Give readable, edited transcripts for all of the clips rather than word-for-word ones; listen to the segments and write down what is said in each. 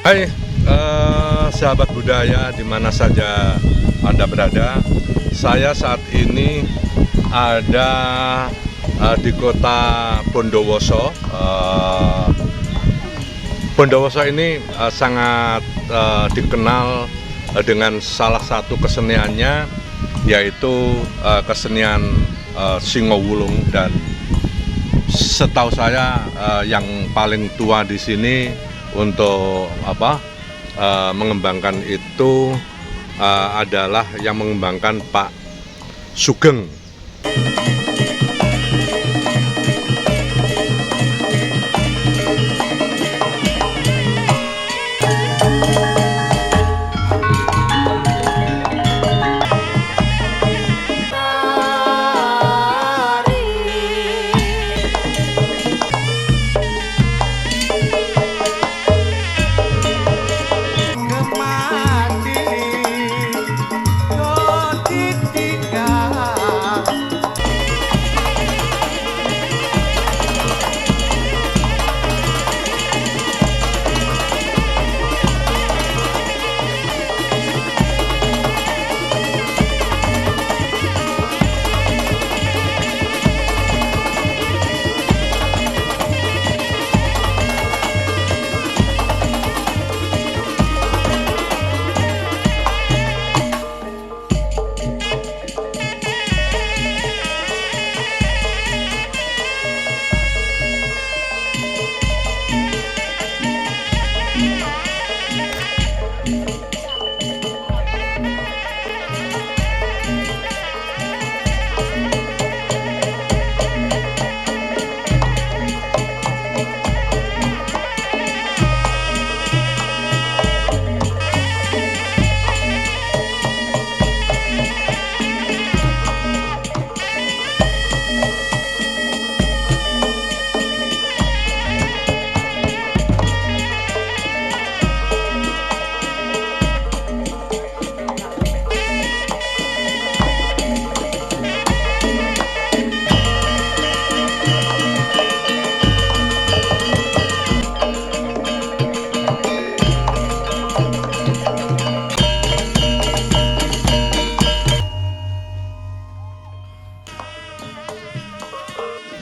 Hai sahabat budaya di mana saja Anda berada. Saya saat ini ada di kota Bondowoso. Bondowoso ini sangat dikenal dengan salah satu keseniannya, yaitu kesenian Singowulung, dan setahu saya yang paling tua di sini untuk mengembangkan itu adalah yang mengembangkan Pak Sugeng.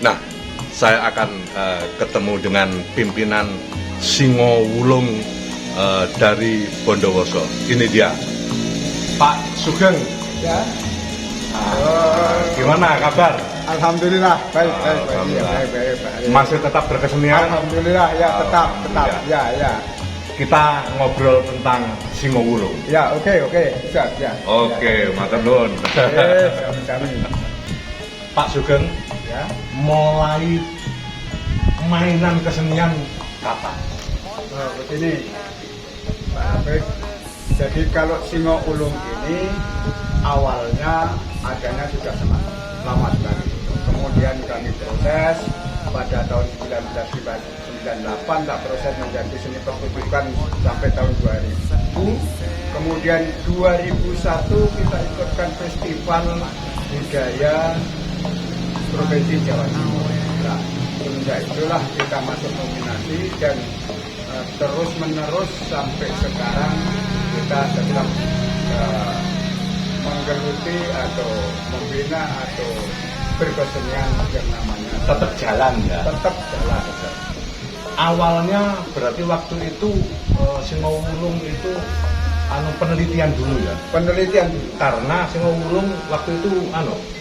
Nah, saya akan ketemu dengan pimpinan Singowulung dari Bondowoso. Ini dia, Pak Sugeng. Ya. Gimana kabar? Alhamdulillah, baik. Masih tetap berkesenian? Alhamdulillah, ya tetap. Ya. Kita ngobrol tentang Singowulung. Ya, oke, siap, ya. Oke, matur nuwun. Sami-sami. Pak Sugeng, Ya. mulai mainan kesenian kapan? Begini, Pak Apik. Jadi kalau Singowulung ini awalnya adanya sudah lama sekali. Kemudian kami proses pada tahun 1998, tak proses menjadi seni pertunjukan sampai tahun 2000. Kemudian 2001 kita ikutkan festival budaya Provinsi Jawa Timur. Nah, semenjak itulah kita masuk nominasi dan terus menerus sampai sekarang kita sedang menggeluti atau membina atau berkesenian yang namanya Tetap jalan ya? tetap jalan. Awalnya berarti waktu itu Singowulung itu penelitian dulu ya? Penelitian dulu. Karena Singowulung waktu itu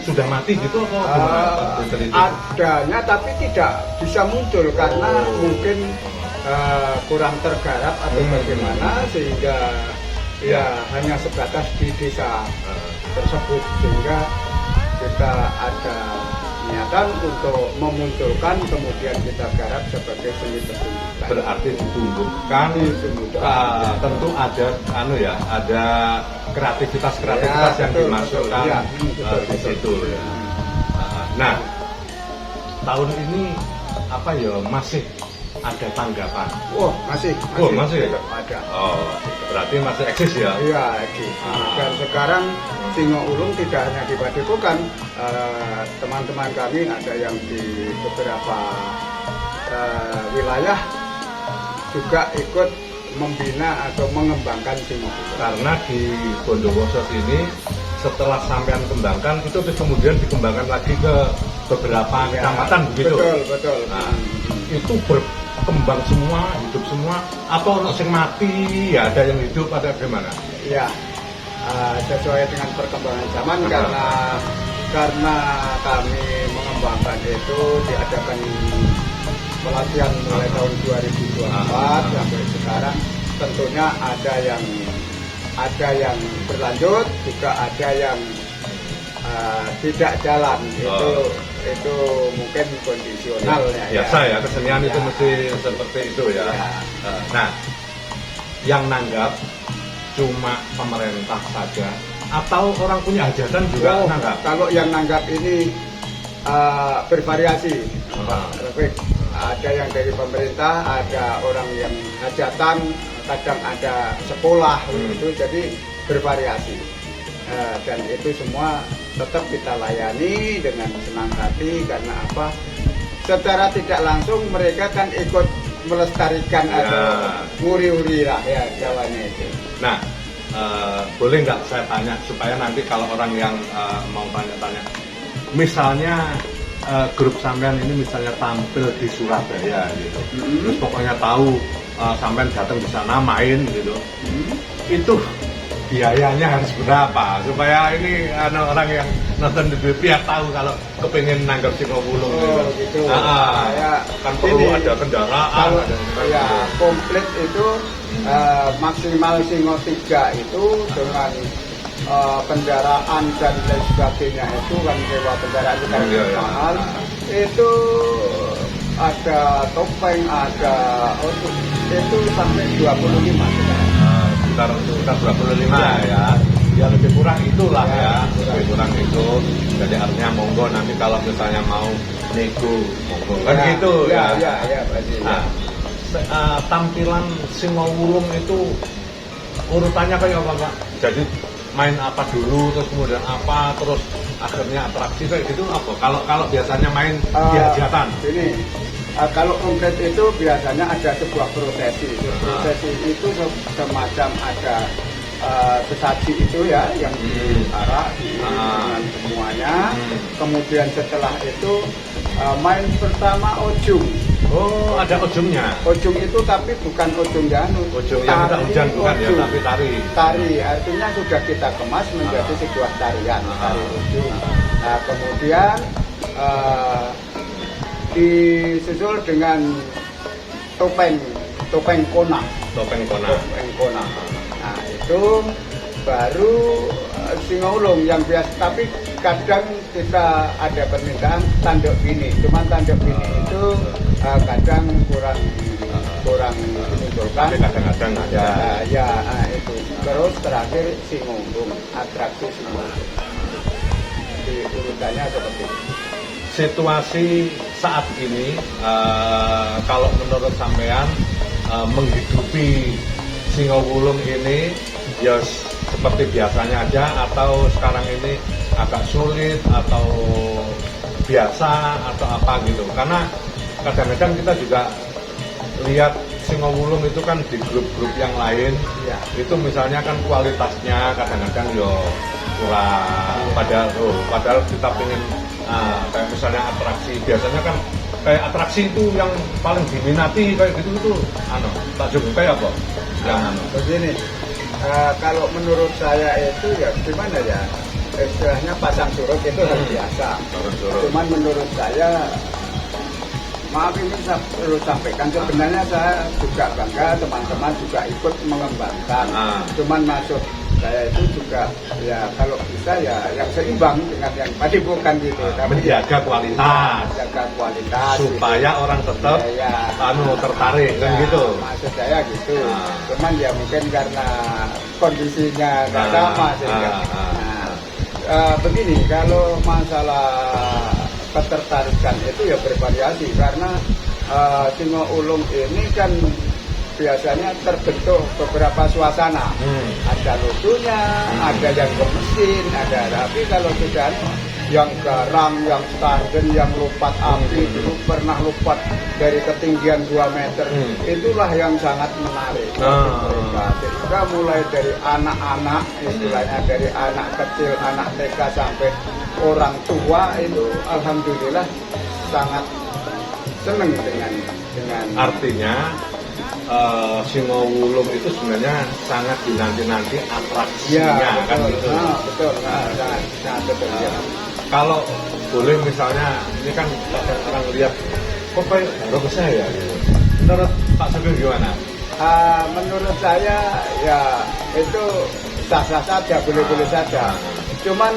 sudah mati gitu atau gimana? Adanya tapi tidak bisa muncul karena mungkin kurang tergarap atau bagaimana, sehingga ya hanya sebatas di desa tersebut, sehingga kita ada niatan untuk memunculkan, kemudian kita garap sebagai seni pertunjukan. Berarti ditumbuhkan, tentu ada ada kreativitas Ya, yang betul, dimasukkan betul. di situ ya. Nah, tahun ini masih ada tanggapan? Masih ada. Berarti masih eksis ya? Iya, eksis. Dan sekarang Singowulung tidak hanya di Padepokan, teman-teman kami ada yang di beberapa wilayah juga ikut membina atau mengembangkan singo ulung. Karena di Bondowoso sini setelah sampean kembangkan itu terus kemudian dikembangkan lagi ke beberapa Ya, kecamatan begitu. betul. Nah, itu berkembang semua, hidup semua, atau ono sing mati, ya ada yang hidup, ada bagaimana? Ya, sesuai dengan perkembangan zaman karena kami mengembangkan itu diadakan pelatihan mulai tahun 2024 sampai sekarang, tentunya ada yang berlanjut, juga ada yang tidak jalan. Itu mungkin kondisional ya. Biasa ya, kesenian itu mesti seperti itu ya. Nah, yang nanggap cuma pemerintah saja atau orang punya hajatan juga nanggap? Kalau yang nanggap ini bervariasi, Pak Rafiq. Ada yang dari pemerintah, ada orang yang hajatan, kadang ada sekolah itu, jadi bervariasi. Dan itu semua tetap kita layani dengan senang hati, karena apa? Secara tidak langsung mereka kan ikut melestarikan atau nguri-uri lah ya Jawanya itu. Nah, boleh nggak saya tanya supaya nanti kalau orang yang mau tanya-tanya, misalnya grup sampean ini misalnya tampil di Surabaya gitu, terus pokoknya tahu sampean datang di sana main gitu, itu biayanya harus berapa supaya ini orang yang nonton di BPR tahu kalau kepingin nanggap singo ulung gitu. Kan perlu ada kendaraan, komplit itu maksimal singo 3 itu dengan kendaraan dan lain sebagainya, itu kan sewa kendaraan itu kan mahal. Itu ada topeng, ada itu sampai 25 sekarang. Sekitar 25 ya lebih kurang itulah ya, lebih kurang itu. Jadi artinya monggo nanti kalau misalnya mau nego monggo kan gitu ya. Tampilan singo ulung itu urutannya kayak apa Pak? Jadi main apa dulu, terus kemudian apa, terus akhirnya atraksi kayak gitu apa? Kalau biasanya main di hajatan. Ini kalau konkret itu biasanya ada sebuah prosesi. Prosesi itu semacam ada sesaji itu ya yang diarak dengan semuanya. Kemudian setelah itu main pertama ojung. Oh, ada ojungnya. Ojung itu tapi bukan ojung janur. Ojung yang tidak hujan bukan ya, tapi tari. Tari artinya sudah kita kemas menjadi sebuah tarian, tari ojung. Nah, kemudian disusul dengan topeng kona. Topeng kona. Nah, itu baru singo ulung yang biasa, tapi kadang kita ada permintaan tanduk bini. Cuman tanduk bini itu kadang kurang dimunculkan. Kadang-kadang ada. Itu. Terus terakhir singo ulung, atraksi singo ulung. Di urutannya seperti itu. Situasi saat ini kalau menurut sampean menghidupi singo ulung ini ya seperti biasanya aja atau sekarang ini agak sulit atau biasa atau apa gitu? Karena kadang-kadang kita juga lihat singo ulung itu kan di grup-grup yang lain itu misalnya kan kualitasnya kadang-kadang yo kurang, padahal kita pengen kayak misalnya atraksi, biasanya kan kayak atraksi itu yang paling diminati kayak gitu tak coba kayak apa? Begini, kalau menurut saya itu ya gimana ya, istilahnya pasang surut itu hal biasa. Cuman menurut saya, maaf ini saya perlu sampaikan, sebenarnya saya juga bangga teman-teman juga ikut mengembangkan. Cuman maksud saya itu juga ya kalau bisa ya yang seimbang dengan yang tadi bukan gitu. Menjaga kualitas. Menjaga kualitas. Supaya gitu. Orang tetap tertarik kan gitu. Maksud saya gitu. Cuman ya mungkin karena kondisinya nggak sama sehingga. Begini, kalau masalah ketertarikan itu ya bervariasi karena singo ulung ini kan biasanya terbentuk beberapa suasana. Ada lucunya, ada yang gemesin, ada, tapi kalau sudah yang garang, yang sarden, yang lompat api, dulu pernah lompat dari ketinggian 2 meter. Itulah yang sangat menarik mereka. Sehingga mulai dari anak-anak, istilahnya dari anak kecil, anak TK sampai orang tua itu alhamdulillah sangat senang dengan artinya Singowulung itu sebenarnya sangat dinanti-nanti atraksinya ya, kan betul. gitu. Betul. Betul ya. Kalau boleh misalnya ini kan orang lihat kok kayak baru ke saya gitu. Menurut Pak Sugeng gimana? Menurut saya ya itu sah-sah saja, boleh-boleh saja. Cuman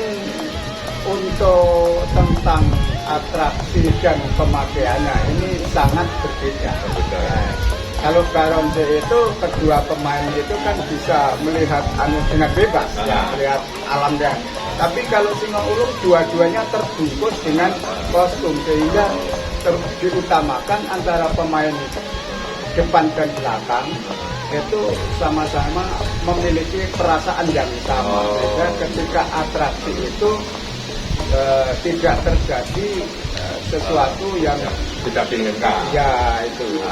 untuk tentang atraksi dan pemakaiannya ini sangat berbeda. Kalau Baronce itu kedua pemain itu kan bisa melihat dengan bebas, ya, melihat alamnya. Tapi kalau Singowulung dua-duanya terbungkus dengan kostum sehingga diutamakan antara pemain depan dan belakang itu sama-sama memiliki perasaan yang sama. Sehingga ketika atraksi itu tidak terjadi sesuatu yang tidak diinginkan. Ya itu.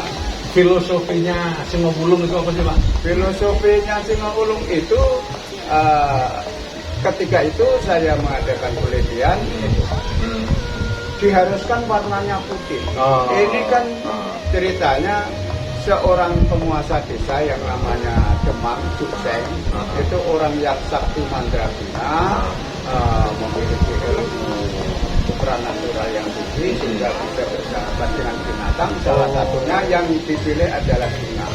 Filosofinya Singowulung itu apa sih Pak? Filosofinya Singowulung itu ketika itu saya mengadakan penelitian diharuskan warnanya putih. Ini kan ceritanya seorang penguasa desa yang namanya Demang Jukseng, itu orang yang sakti mandraguna, memiliki ilmu supranatural yang tinggi sehingga bisa bersahabat dengan binatang. Salah satunya yang dipilih adalah singa.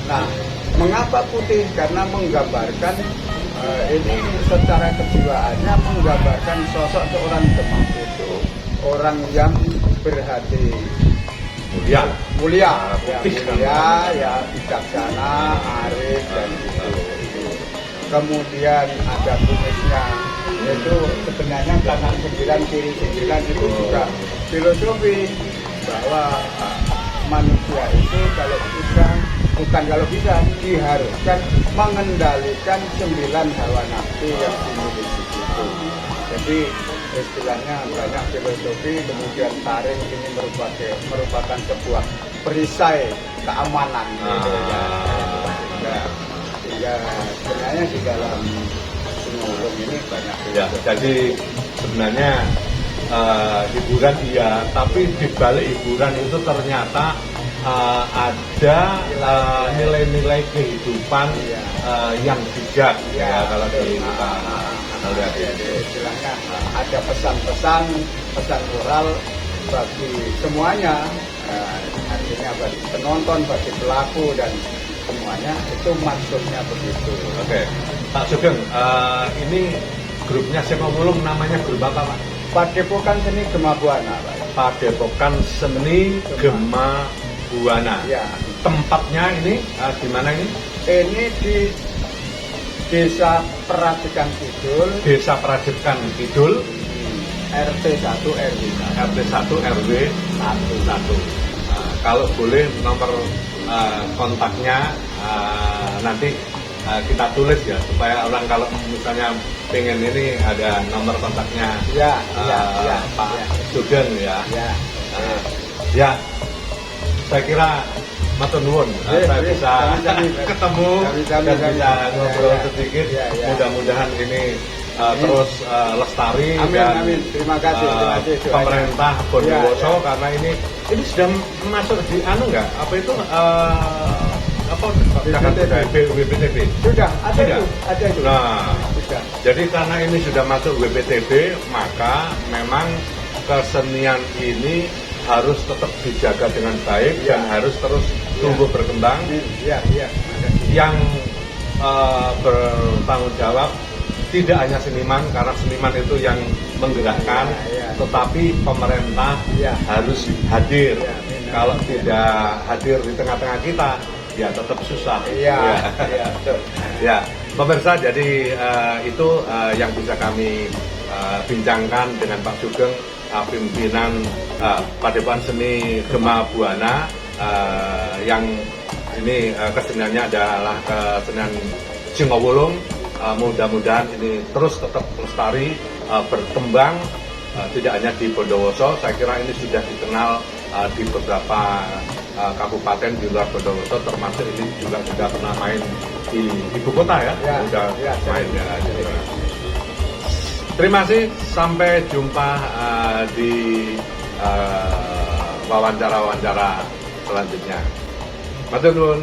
Nah, mengapa putih? Karena menggambarkan ini secara kejiwaannya menggambarkan sosok seorang Demang itu orang yang berhati mulia, ya bijaksana, arif dan itu. Kemudian ada kumisnya, itu sebenarnya kanan 9 kiri 9 itu juga filosofi bahwa manusia itu kalau bisa diharuskan mengendalikan 9 hawa nafsu yang dimiliki itu. Jadi istilahnya banyak filosofi, kemudian taring ini merupakan sebuah perisai keamanan gitu ya. Sehingga sebenarnya di dalam Singowulung ini banyak ya, jadi sebenarnya hiburan iya, tapi di balik hiburan itu ternyata ada nilai-nilai kehidupan yang bijak ya kalau kita lihat istilahnya ada pesan-pesan, pesan moral bagi semuanya, artinya bagi penonton, bagi pelaku dan semuanya itu maksudnya begitu. Oke, Pak Sugeng, ini grupnya Singowulung namanya grup apa Pak? Padepokan Seni Gema Buana, Pak. Padepokan Seni Gema Buana. Ya. Tempatnya ini di mana ini? Ini di Desa Perajikan Kidul. Desa Perajikan Kidul. RT 1 RW 1. RT 1 RW 1. Kalau boleh nomor kontaknya nanti kita tulis ya supaya orang kalau misalnya pengen ini ada nomor kontaknya Pak Sugeng ya. Ya, saya kira matur nuwun saya bisa ketemu dan bisa ngobrol sedikit. Mudah-mudahan ini terus lestari. Amin. Terima kasih. Pemerintah Bondowoso karena ini sudah masuk di nggak? Apa itu WPTB? Sudah ada itu. Nah, sudah. Jadi karena ini sudah masuk WPTB, maka memang kesenian ini harus tetap dijaga dengan baik dan harus terus tumbuh berkembang. Yang bertanggung jawab tidak hanya seniman, karena seniman itu yang menggerakkan, tetapi pemerintah harus hadir. Kalau tidak hadir di tengah-tengah kita, ya tetap susah. Ya, pemirsa, jadi itu yang bisa kami bincangkan dengan Pak Sugeng, pimpinan Padepokan Seni Gema Buana, yang ini keseniannya adalah kesenian Singowulung. Mudah-mudahan ini terus tetap lestari berkembang tidak hanya di Bondowoso, saya kira ini sudah dikenal di beberapa kabupaten di luar Bondowoso, termasuk ini juga sudah pernah main di ibu kota ya, sudah main ya. Terima kasih, sampai jumpa di wawancara-wawancara selanjutnya. Matur nuwun.